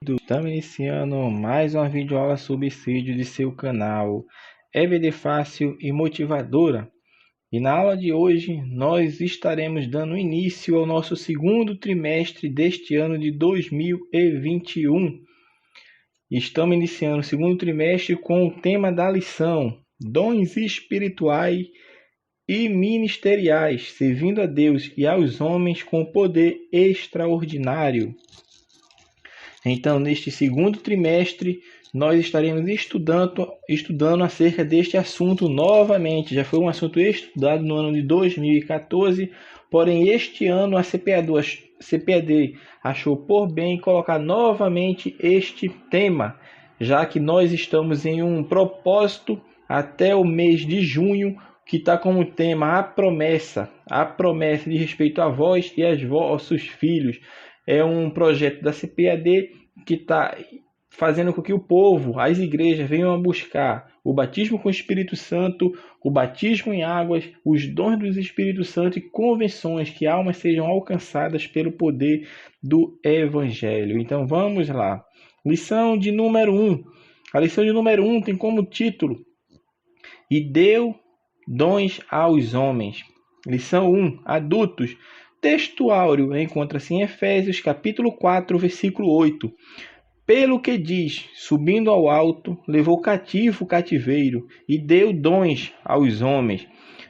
Estamos iniciando mais uma videoaula sobre suicídio de seu canal EBD Fácil e Motivadora. E na aula de hoje nós estaremos dando início ao nosso segundo trimestre deste ano de 2021. Estamos iniciando o segundo trimestre com o tema da lição: Dons espirituais e ministeriais, servindo a Deus e aos homens com poder extraordinário. Então, neste segundo trimestre, nós estaremos estudando acerca deste assunto novamente. Já foi um assunto estudado no ano de 2014, porém este ano a CPAD achou por bem colocar novamente este tema, já que nós estamos em um propósito até o mês de junho, que está como tema a promessa de respeito a vós e aos vossos filhos. É um projeto da CPAD que está fazendo com que o povo, as igrejas, venham a buscar o batismo com o Espírito Santo, o batismo em águas, os dons do Espírito Santo e convenções que almas sejam alcançadas pelo poder do Evangelho. Então vamos lá. Lição de número 1. A lição de número 1 tem como título: E deu dons aos homens. Lição 1. Adultos. Texto áureo encontra-se em Efésios, capítulo 4, versículo 8. Pelo que diz, subindo ao alto, levou cativo o cativeiro e deu dons aos homens.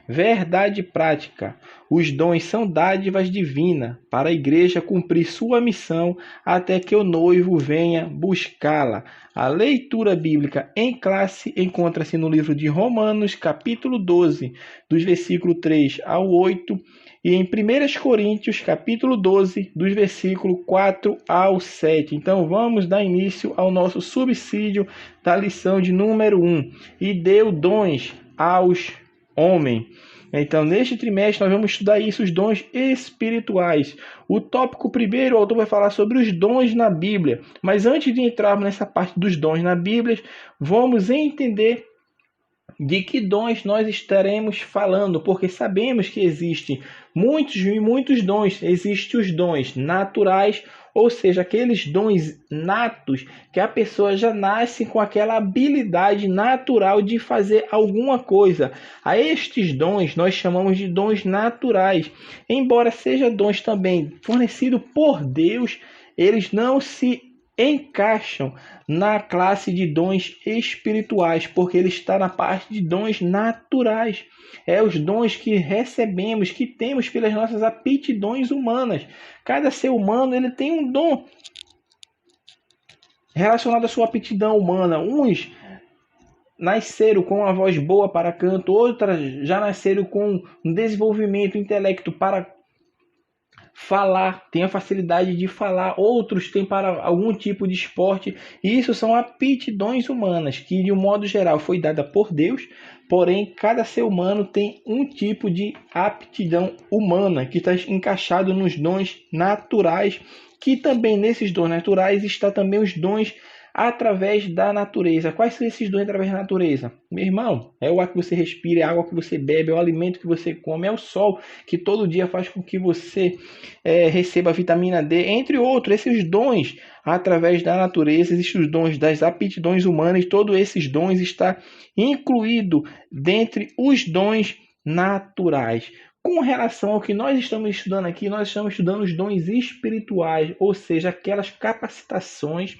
Verdade prática. Os dons são dádivas divinas para a igreja cumprir sua missão até que o noivo venha buscá-la. A leitura bíblica em classe encontra-se no livro de Romanos, capítulo 12, dos versículos 3 ao 8, e em 1 Coríntios, capítulo 12, dos versículos 4 ao 7. Então, vamos dar início ao nosso subsídio da lição de número 1. E deu dons aos homens. Então, neste trimestre, nós vamos estudar isso, os dons espirituais. O tópico primeiro, o autor vai falar sobre os dons na Bíblia. Mas antes de entrarmos nessa parte dos dons na Bíblia, vamos entender de que dons nós estaremos falando, porque sabemos que existem muitos dons. Existem os dons naturais, ou seja, aqueles dons natos que a pessoa já nasce com aquela habilidade natural de fazer alguma coisa. A estes dons nós chamamos de dons naturais. Embora sejam dons também fornecidos por Deus, eles não se encaixam na classe de dons espirituais, porque ele está na parte de dons naturais. É os dons que recebemos, que temos pelas nossas aptidões humanas. Cada ser humano ele tem um dom relacionado à sua aptidão humana. Uns nasceram com uma voz boa para canto, outras já nasceram com um desenvolvimento intelecto para falar, tem a facilidade de falar, outros têm para algum tipo de esporte. E isso são aptidões humanas que de um modo geral foi dada por Deus, porém cada ser humano tem um tipo de aptidão humana que está encaixado nos dons naturais, que também nesses dons naturais está também os dons através da natureza. Quais são esses dons através da natureza? Meu irmão, é o ar que você respira, é a água que você bebe, é o alimento que você come, é o sol que todo dia faz com que você receba vitamina D, entre outros. Esses dons através da natureza, existem os dons das aptidões humanas, e todos esses dons estão incluídos dentre os dons naturais. Com relação ao que nós estamos estudando aqui, nós estamos estudando os dons espirituais, ou seja, aquelas capacitações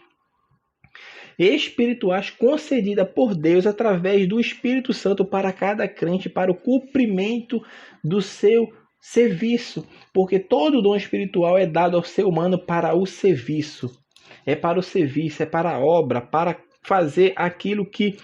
espirituais concedida por Deus através do Espírito Santo para cada crente, para o cumprimento do seu serviço, porque todo dom espiritual é dado ao ser humano para o serviço, é para a obra, para fazer aquilo que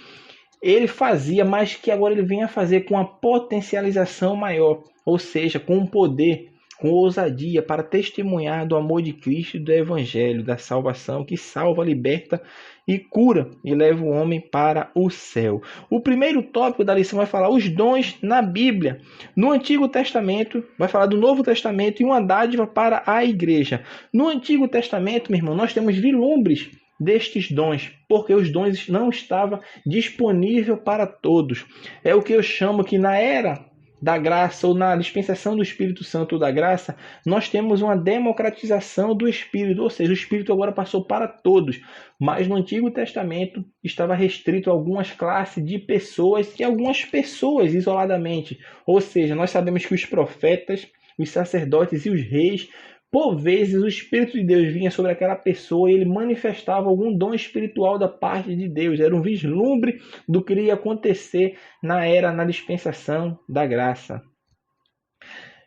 ele fazia, mas que agora ele vem a fazer com a potencialização maior, ou seja, com o poder, com ousadia, para testemunhar do amor de Cristo e do Evangelho, da salvação que salva, liberta e cura e leva o homem para o céu. O primeiro tópico da lição vai falar os dons na Bíblia. No Antigo Testamento, vai falar do Novo Testamento e uma dádiva para a igreja. No Antigo Testamento, meu irmão, nós temos vislumbres destes dons, porque os dons não estavam disponíveis para todos. É o que eu chamo que na era da graça ou na dispensação do Espírito Santo ou da graça, nós temos uma democratização do Espírito, ou seja, o Espírito agora passou para todos. Mas no Antigo Testamento estava restrito a algumas classes de pessoas e algumas pessoas isoladamente. Ou seja, nós sabemos que os profetas, os sacerdotes e os reis, por vezes o Espírito de Deus vinha sobre aquela pessoa e ele manifestava algum dom espiritual da parte de Deus. Era um vislumbre do que iria acontecer na dispensação da graça.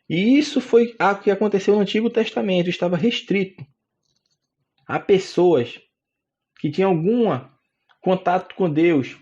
E isso foi o que aconteceu no Antigo Testamento. Estava restrito a pessoas que tinham algum contato com Deus,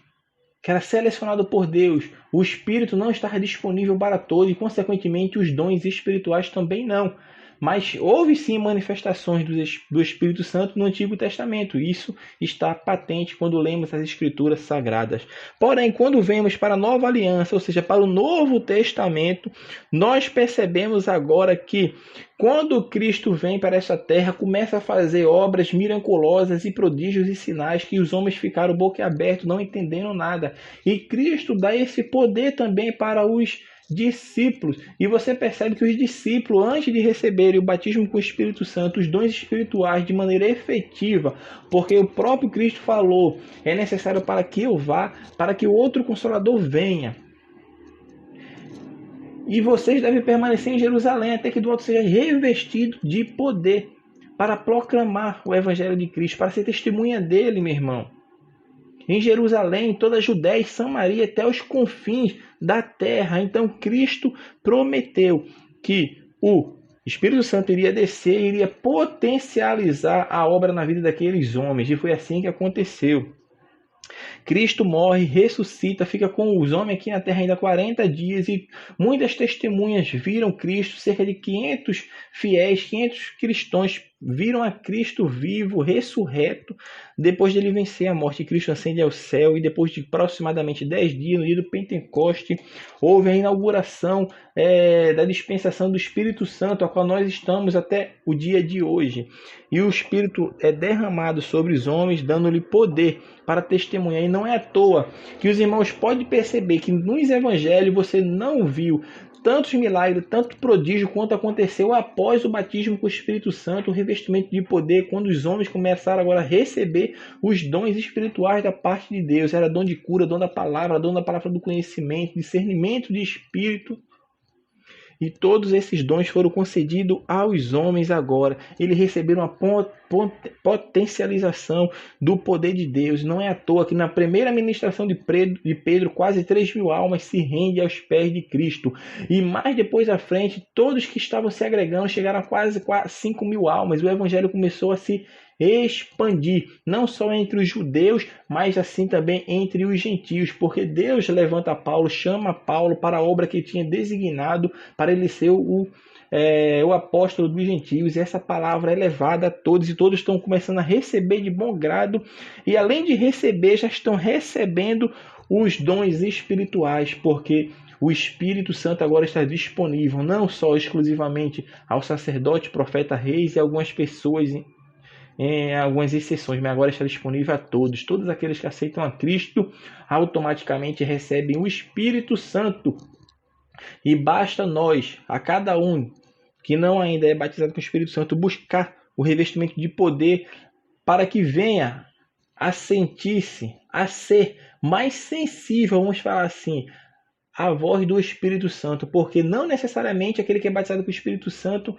que era selecionado por Deus. O Espírito não estava disponível para todos e, consequentemente, os dons espirituais também não. Mas houve sim manifestações do Espírito Santo no Antigo Testamento. Isso está patente quando lemos as Escrituras Sagradas. Porém, quando vemos para a Nova Aliança, ou seja, para o Novo Testamento, nós percebemos agora que quando Cristo vem para essa terra, começa a fazer obras miraculosas e prodígios e sinais que os homens ficaram boquiabertos, não entendendo nada. E Cristo dá esse poder também para os discípulos. E você percebe que os discípulos, antes de receberem o batismo com o Espírito Santo, os dons espirituais de maneira efetiva, porque o próprio Cristo falou, é necessário para que eu vá, para que o outro Consolador venha. E vocês devem permanecer em Jerusalém até que do alto seja revestido de poder para proclamar o Evangelho de Cristo, para ser testemunha dele, meu irmão. Em Jerusalém, toda a Judéia e Samaria, até os confins da terra. Então Cristo prometeu que o Espírito Santo iria descer e iria potencializar a obra na vida daqueles homens. E foi assim que aconteceu. Cristo morre, ressuscita, fica com os homens aqui na terra ainda 40 dias e muitas testemunhas viram Cristo, cerca de 500 fiéis, 500 cristãos viram a Cristo vivo, ressurreto, depois de ele vencer a morte. Cristo ascende ao céu e depois de aproximadamente 10 dias, no dia do Pentecoste, houve a inauguração da dispensação do Espírito Santo, a qual nós estamos até o dia de hoje. E o Espírito é derramado sobre os homens, dando-lhe poder para testemunhar. E não é à toa que os irmãos podem perceber que nos evangelhos você não viu tantos milagres, tanto prodígio quanto aconteceu após o batismo com o Espírito Santo, o revestimento de poder, quando os homens começaram agora a receber os dons espirituais da parte de Deus. Era dom de cura, dom da palavra do conhecimento, discernimento de espírito. E todos esses dons foram concedidos aos homens agora. Eles receberam uma potencialização do poder de Deus. Não é à toa que na primeira ministração de Pedro, quase 3.000 almas se rendem aos pés de Cristo. E mais depois à frente, todos que estavam se agregando chegaram a quase 5.000 almas. O evangelho começou a se expandir, não só entre os judeus, mas assim também entre os gentios, porque Deus levanta Paulo, chama Paulo para a obra que tinha designado para ele ser o apóstolo dos gentios, e essa palavra é levada a todos, e todos estão começando a receber de bom grado, e além de receber, já estão recebendo os dons espirituais, porque o Espírito Santo agora está disponível, não só exclusivamente ao sacerdote, profeta, reis e algumas pessoas em algumas exceções, mas agora está disponível a todos. Todos aqueles que aceitam a Cristo automaticamente recebem o Espírito Santo. E basta nós, a cada um que não ainda é batizado com o Espírito Santo, buscar o revestimento de poder para que venha a sentir-se, a ser mais sensível, vamos falar assim, à voz do Espírito Santo, porque não necessariamente aquele que é batizado com o Espírito Santo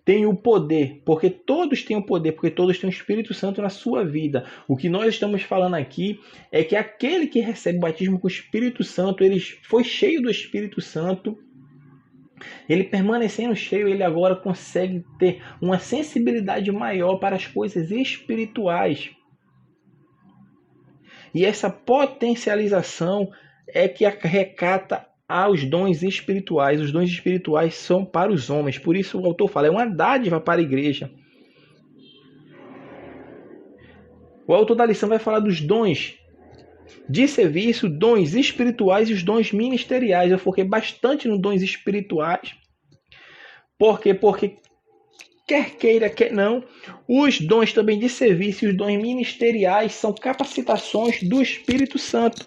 tem o poder, porque todos têm o poder, porque todos têm o Espírito Santo na sua vida. O que nós estamos falando aqui é que aquele que recebe o batismo com o Espírito Santo, ele foi cheio do Espírito Santo, ele permanecendo cheio, ele agora consegue ter uma sensibilidade maior para as coisas espirituais. E essa potencialização é que acarreta aos dons espirituais. Os dons espirituais são para os homens. Por isso o autor fala, é uma dádiva para a igreja. O autor da lição vai falar dos dons de serviço, dons espirituais e os dons ministeriais. Eu foquei bastante nos dons espirituais. Por quê? Porque quer queira, quer não, os dons também de serviço e os dons ministeriais são capacitações do Espírito Santo.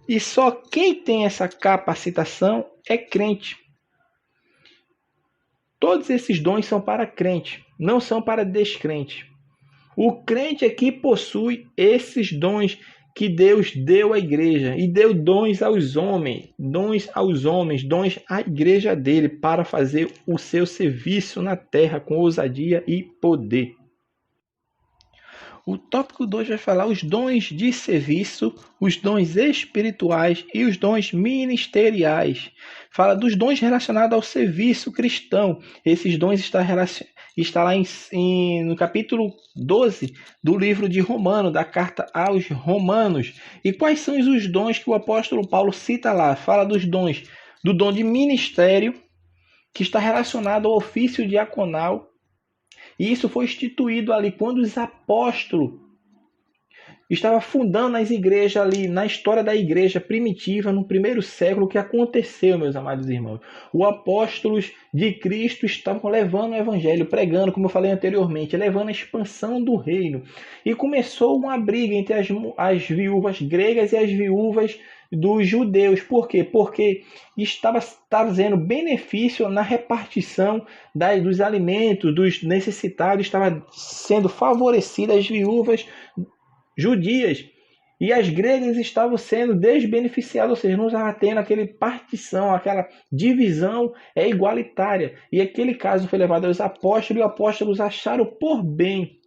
E só quem tem essa capacitação é crente. Todos esses dons são para crente, não são para descrente. O crente é que possui esses dons que Deus deu à igreja e deu dons aos homens, dons à igreja dele para fazer o seu serviço na terra com ousadia e poder. O tópico 2 vai falar os dons de serviço, os dons espirituais e os dons ministeriais. Fala dos dons relacionados ao serviço cristão. Esses dons está lá no capítulo 12 do livro de Romanos, da carta aos Romanos. E quais são os dons que o apóstolo Paulo cita lá? Fala dos dons, do dom de ministério, que está relacionado ao ofício diaconal. E isso foi instituído ali quando os apóstolos estavam fundando as igrejas ali, na história da igreja primitiva, no primeiro século. O que aconteceu, meus amados irmãos? Os apóstolos de Cristo estavam levando o evangelho, pregando, como eu falei anteriormente, levando a expansão do reino. E começou uma briga entre as viúvas gregas e as viúvas dos judeus. Por quê? Porque estava trazendo benefício na repartição dos alimentos, dos necessitados, estava sendo favorecidas as viúvas judias. E as gregas estavam sendo desbeneficiadas, ou seja, não estava tendo aquela partição, aquela divisão igualitária. E aquele caso foi levado aos apóstolos, e os apóstolos acharam por bem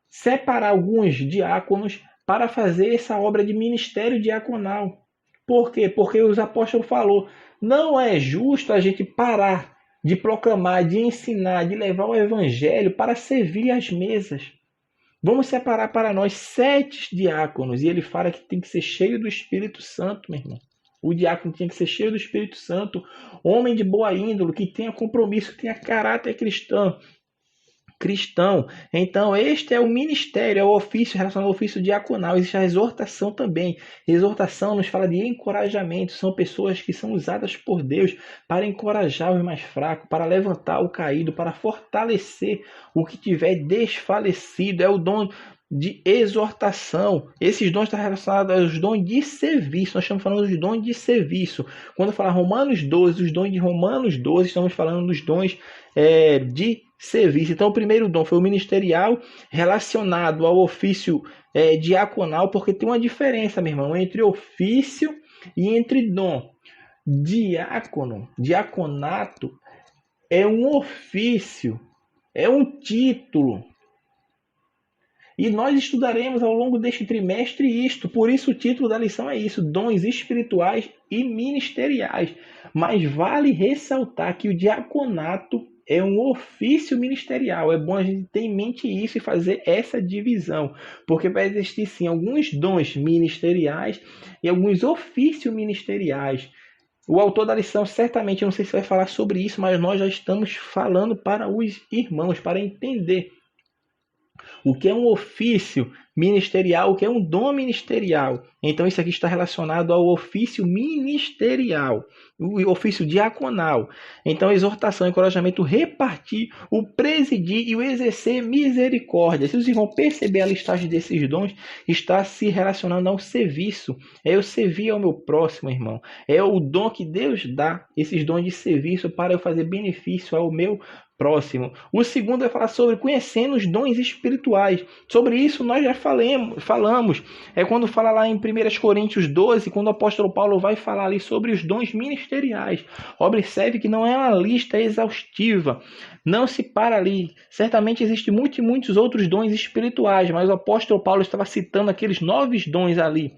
separar alguns diáconos para fazer essa obra de ministério diaconal. Por quê? Porque os apóstolos falaram, não é justo a gente parar de proclamar, de ensinar, de levar o evangelho para servir as mesas. Vamos separar para nós 7 diáconos. E ele fala que tem que ser cheio do Espírito Santo, meu irmão. O diácono tinha que ser cheio do Espírito Santo, homem de boa índole, que tenha compromisso, que tenha caráter cristão. Então, este é o ministério, é o ofício relacionado ao ofício diaconal. Existe a exortação também. Exortação nos fala de encorajamento. São pessoas que são usadas por Deus para encorajar os mais fracos, para levantar o caído, para fortalecer o que tiver desfalecido. É o dom de exortação. Esses dons estão relacionados aos dons de serviço. Nós estamos falando dos dons de serviço. Quando falar Romanos 12, os dons de Romanos 12, estamos falando dos dons de serviço. Então, o primeiro dom foi o ministerial, relacionado ao ofício diaconal, porque tem uma diferença, meu irmão, entre ofício e entre dom. Diaconato é um ofício, é um título. E nós estudaremos ao longo deste trimestre isto. Por isso o título da lição é isso: dons espirituais e ministeriais. Mas vale ressaltar que o diaconato é um ofício ministerial. É bom a gente ter em mente isso e fazer essa divisão. Porque vai existir sim alguns dons ministeriais e alguns ofícios ministeriais. O autor da lição certamente, eu não sei se vai falar sobre isso, mas nós já estamos falando para os irmãos, para entender o que é um ofício ministerial, o que é um dom ministerial. Então isso aqui está relacionado ao ofício ministerial, o ofício diaconal. Então exortação, encorajamento, repartir, o presidir e o exercer misericórdia. Se vocês vão perceber a listagem desses dons, está se relacionando ao serviço. É eu servir ao meu próximo, irmão. É o dom que Deus dá, esses dons de serviço, para eu fazer benefício ao meu próximo. O segundo vai falar sobre conhecendo os dons espirituais. Sobre isso nós já falamos. É quando fala lá em 1 Coríntios 12, quando o apóstolo Paulo vai falar ali sobre os dons ministeriais. Observe que não é uma lista exaustiva. Não se para ali. Certamente existem muitos outros dons espirituais, mas o apóstolo Paulo estava citando aqueles 9 dons ali.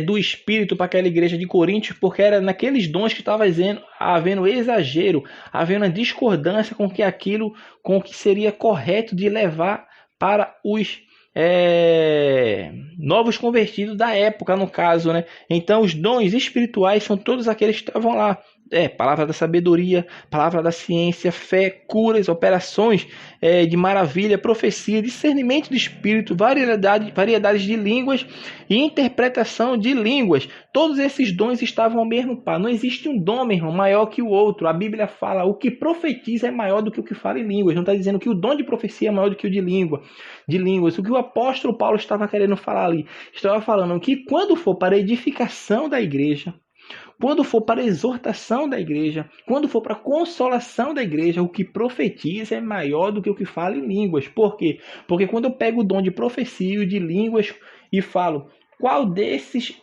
Do Espírito para aquela igreja de Coríntios, porque era naqueles dons que estava havendo exagero, havendo discordância com o que seria correto de levar para os novos convertidos da época, no caso, né? Então, os dons espirituais são todos aqueles que estavam lá palavra da sabedoria, palavra da ciência, fé, curas, operações de maravilha, profecia, discernimento de espírito, variedades de línguas e interpretação de línguas. Todos esses dons estavam ao mesmo par. Não existe um dom, meu irmão, maior que o outro. A Bíblia fala o que profetiza é maior do que o que fala em línguas. Não está dizendo que o dom de profecia é maior do que o de línguas. O que o apóstolo Paulo estava querendo falar ali? Estava falando que quando for para a edificação da igreja, quando for para a exortação da igreja, quando for para a consolação da igreja, o que profetiza é maior do que o que fala em línguas. Por quê? Porque quando eu pego o dom de profecia e de línguas e falo qual desses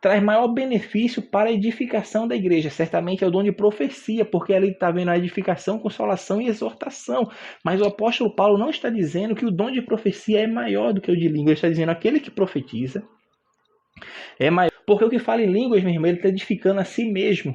traz maior benefício para a edificação da igreja, certamente é o dom de profecia, porque ali está vendo a edificação, consolação e exortação. Mas o apóstolo Paulo não está dizendo que o dom de profecia é maior do que o de língua. Ele está dizendo que aquele que profetiza é maior. Porque o que fala em línguas, meu irmão, ele está edificando a si mesmo.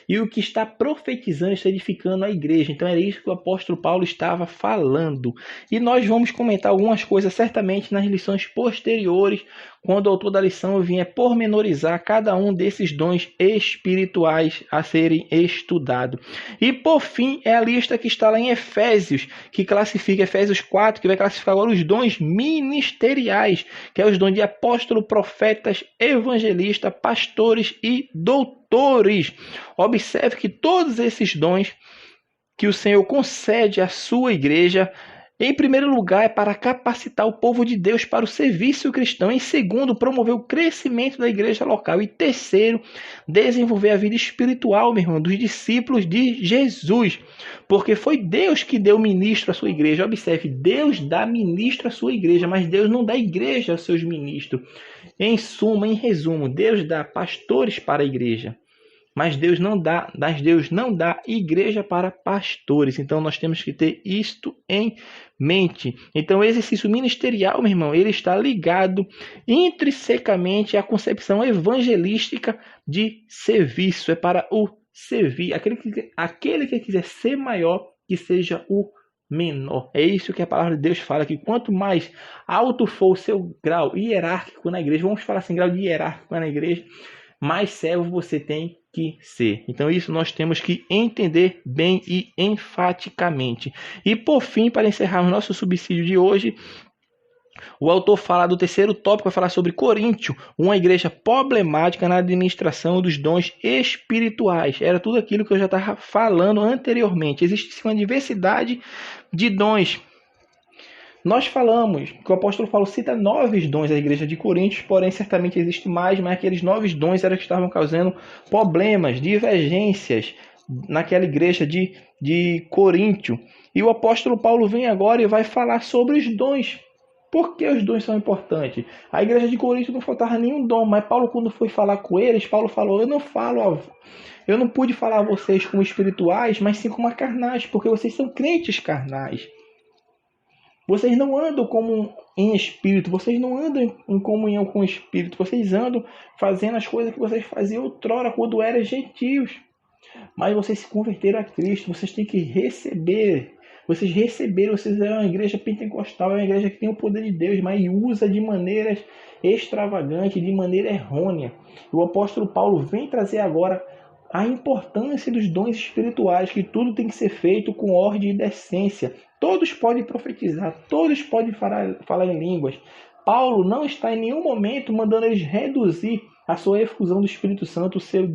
E o que está profetizando está edificando a igreja. Então era isso que o apóstolo Paulo estava falando. E nós vamos comentar algumas coisas certamente nas lições posteriores, quando o autor da lição vier pormenorizar cada um desses dons espirituais a serem estudados. E por fim é a lista que está lá em Efésios, que classifica Efésios 4, que vai classificar agora os dons ministeriais, que é os dons de apóstolo, profetas, evangelista, pastores e doutores. Observe que todos esses dons que o Senhor concede à sua igreja, em primeiro lugar, é para capacitar o povo de Deus para o serviço cristão. Em segundo, promover o crescimento da igreja local. E terceiro, desenvolver a vida espiritual, meu irmão, dos discípulos de Jesus. Porque foi Deus que deu ministro à sua igreja. Observe, Deus dá ministro à sua igreja, mas Deus não dá igreja aos seus ministros. Em suma, em resumo, Deus dá pastores para a igreja. Mas Deus não dá igreja para pastores. Então nós temos que ter isto em mente. Então o exercício ministerial, meu irmão, ele está ligado intrinsecamente à concepção evangelística de serviço. É para o servir. Aquele que quiser ser maior, que seja o menor. É isso que a palavra de Deus fala, que quanto mais alto for o seu grau hierárquico na igreja, vamos falar assim, grau de hierárquico na igreja, mais servo você tem que ser. Então isso nós temos que entender bem e enfaticamente. E por fim, para encerrar o nosso subsídio de hoje, o autor fala do terceiro tópico, vai falar sobre Coríntio, uma igreja problemática na administração dos dons espirituais. Era tudo aquilo que eu já estava falando anteriormente. Existe uma diversidade de dons. Nós falamos que o apóstolo Paulo cita 9 dons da igreja de Coríntios, porém certamente existe mais, mas aqueles 9 dons eram que estavam causando problemas, divergências naquela igreja de Coríntio. E o apóstolo Paulo vem agora e vai falar sobre os dons. Por que os dons são importantes? A igreja de Corinto não faltava nenhum dom, mas Paulo, quando foi falar com eles, Paulo falou, eu não pude falar a vocês como espirituais, mas sim como carnais, porque vocês são crentes carnais. Vocês não andam como em espírito, vocês não andam em comunhão com o espírito, vocês andam fazendo as coisas que vocês faziam outrora quando eram gentios. Mas vocês se converteram a Cristo, vocês têm que receber. Vocês receberam, vocês é uma igreja pentecostal, é uma igreja que tem o poder de Deus, mas usa de maneiras extravagantes, de maneira errônea. O apóstolo Paulo vem trazer agora a importância dos dons espirituais, que tudo tem que ser feito com ordem e decência. Todos podem profetizar, todos podem falar em línguas. Paulo não está em nenhum momento mandando eles reduzir a sua efusão do Espírito Santo, o seu,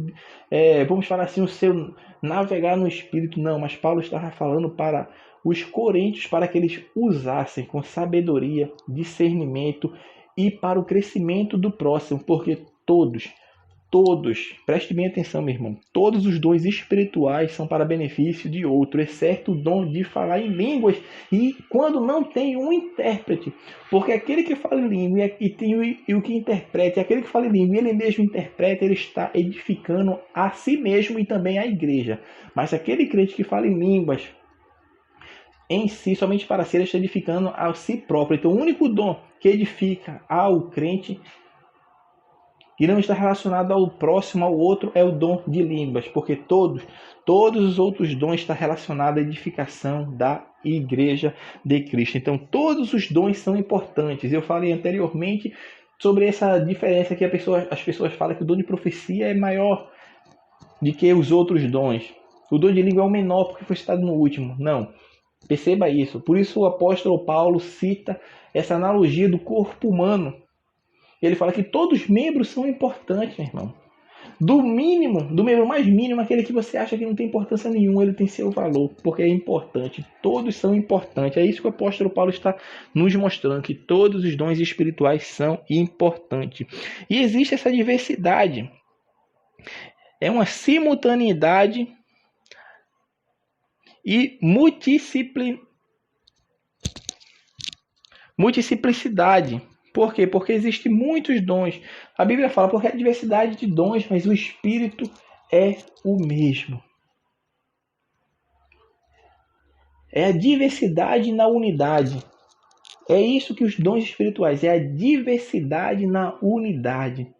vamos falar assim, o seu navegar no Espírito, não. Mas Paulo estava falando para os coríntios, para que eles usassem com sabedoria, discernimento e para o crescimento do próximo, porque todos, preste bem atenção, meu irmão, todos os dons espirituais são para benefício de outro, exceto o dom de falar em línguas, e quando não tem um intérprete, porque aquele que fala em língua e o que interpreta, aquele que fala em língua e ele mesmo interpreta, ele está edificando a si mesmo e também a igreja. Mas aquele crente que fala em línguas em si, somente para si, ele está edificando a si próprio. Então o único dom que edifica ao crente e não está relacionado ao próximo, ao outro, é o dom de línguas, porque todos os outros dons estão relacionados à edificação da igreja de Cristo. Então, todos os dons são importantes. Eu falei anteriormente sobre essa diferença que as pessoas falam que o dom de profecia é maior de que os outros dons. O dom de língua é o menor porque foi citado no último. Não. Perceba isso. Por isso o apóstolo Paulo cita essa analogia do corpo humano. Ele fala que todos os membros são importantes, meu irmão. Do mínimo, do membro mais mínimo, aquele que você acha que não tem importância nenhuma, ele tem seu valor, porque é importante. Todos são importantes. É isso que o apóstolo Paulo está nos mostrando, que todos os dons espirituais são importantes. E existe essa diversidade. É uma simultaneidade e multiplicidade. Por quê? Porque existem muitos dons. A Bíblia fala porque há diversidade de dons, mas o Espírito é o mesmo. É a diversidade na unidade. É isso que os dons espirituais, é a diversidade na unidade.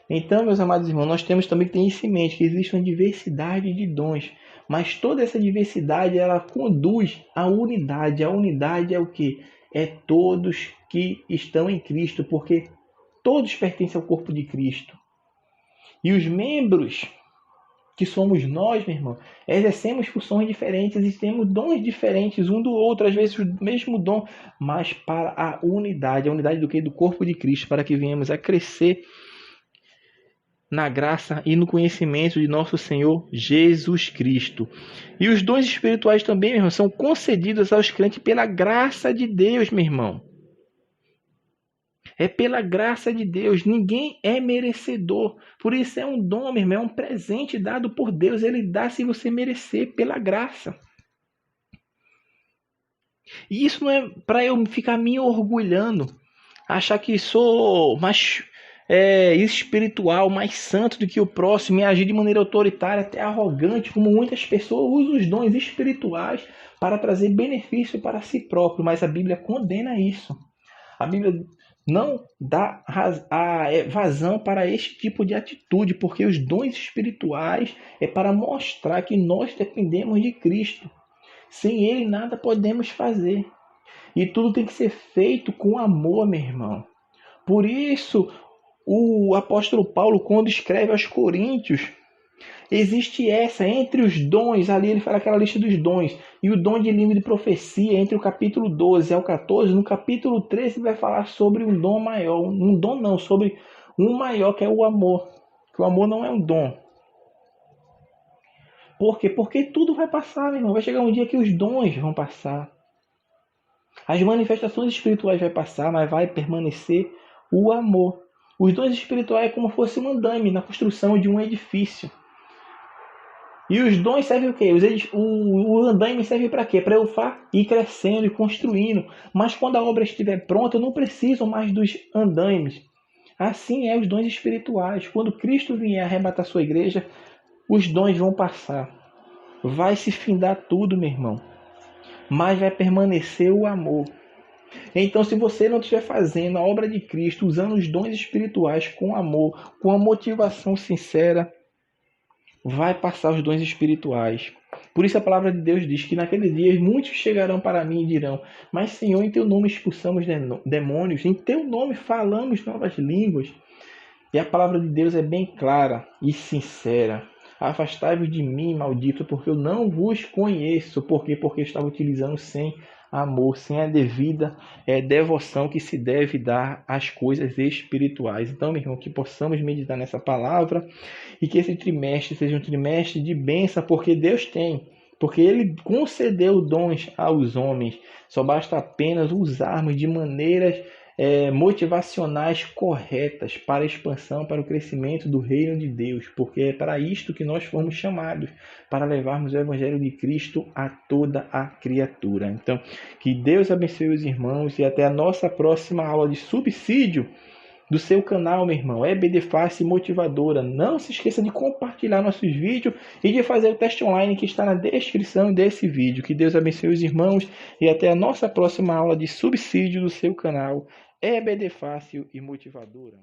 Então, meus amados irmãos, nós temos também que ter isso em mente, que existe uma diversidade de dons. Mas toda essa diversidade, ela conduz à unidade. A unidade é o quê? É todos que estão em Cristo, porque todos pertencem ao corpo de Cristo. E os membros, que somos nós, meu irmão, exercemos funções diferentes e temos dons diferentes um do outro, às vezes o mesmo dom, mas para a unidade. A unidade do quê? Do corpo de Cristo, para que venhamos a crescer na graça e no conhecimento de nosso Senhor Jesus Cristo. E os dons espirituais também, meu irmão, são concedidos aos crentes pela graça de Deus, meu irmão. É pela graça de Deus. Ninguém é merecedor. Por isso é um dom, meu irmão, é um presente dado por Deus. Ele dá sem você merecer, pela graça. E isso não é para eu ficar me orgulhando, achar que sou mais espiritual, mais santo do que o próximo e agir de maneira autoritária, até arrogante, como muitas pessoas usam os dons espirituais para trazer benefício para si próprio. Mas a Bíblia condena isso. A Bíblia não dá vazão para este tipo de atitude, porque os dons espirituais é para mostrar que nós dependemos de Cristo. Sem Ele nada podemos fazer. E tudo tem que ser feito com amor, meu irmão. Por isso, o apóstolo Paulo, quando escreve aos Coríntios, existe essa, entre os dons, ali ele fala aquela lista dos dons, e o dom de língua de profecia, entre o capítulo 12 ao 14, no capítulo 13 ele vai falar sobre um dom maior, sobre um maior, que é o amor, que o amor não é um dom. Por quê? Porque tudo vai passar, meu irmão, vai chegar um dia que os dons vão passar, as manifestações espirituais vão passar, mas vai permanecer o amor. Os dons espirituais é como se fosse um andaime na construção de um edifício. E os dons servem o quê? O andaime serve para quê? Para eu ir crescendo e construindo. Mas quando a obra estiver pronta, eu não preciso mais dos andaimes. Assim é os dons espirituais. Quando Cristo vier arrebatar sua igreja, os dons vão passar. Vai se findar tudo, meu irmão. Mas vai permanecer o amor. Então, se você não estiver fazendo a obra de Cristo, usando os dons espirituais com amor, com a motivação sincera, vai passar os dons espirituais. Por isso a palavra de Deus diz que naqueles dias muitos chegarão para mim e dirão: mas Senhor, em teu nome expulsamos demônios, em teu nome falamos novas línguas. E a palavra de Deus é bem clara e sincera. Afastai-vos de mim, maldito, porque eu não vos conheço. Por quê? Porque eu estava utilizando sem amor, sem a devida devoção que se deve dar às coisas espirituais. Então, meu irmão, que possamos meditar nessa palavra e que esse trimestre seja um trimestre de bênção, porque Deus tem, porque Ele concedeu dons aos homens. Só basta apenas usarmos de maneiras motivacionais corretas para a expansão, para o crescimento do reino de Deus, porque é para isto que nós fomos chamados, para levarmos o Evangelho de Cristo a toda a criatura. Então, que Deus abençoe os irmãos e até a nossa próxima aula de subsídio do seu canal, meu irmão, EBD Fácil Motivadora. Não se esqueça de compartilhar nossos vídeos e de fazer o teste online que está na descrição desse vídeo. Que Deus abençoe os irmãos e até a nossa próxima aula de subsídio do seu canal EBD Fácil e Motivadora.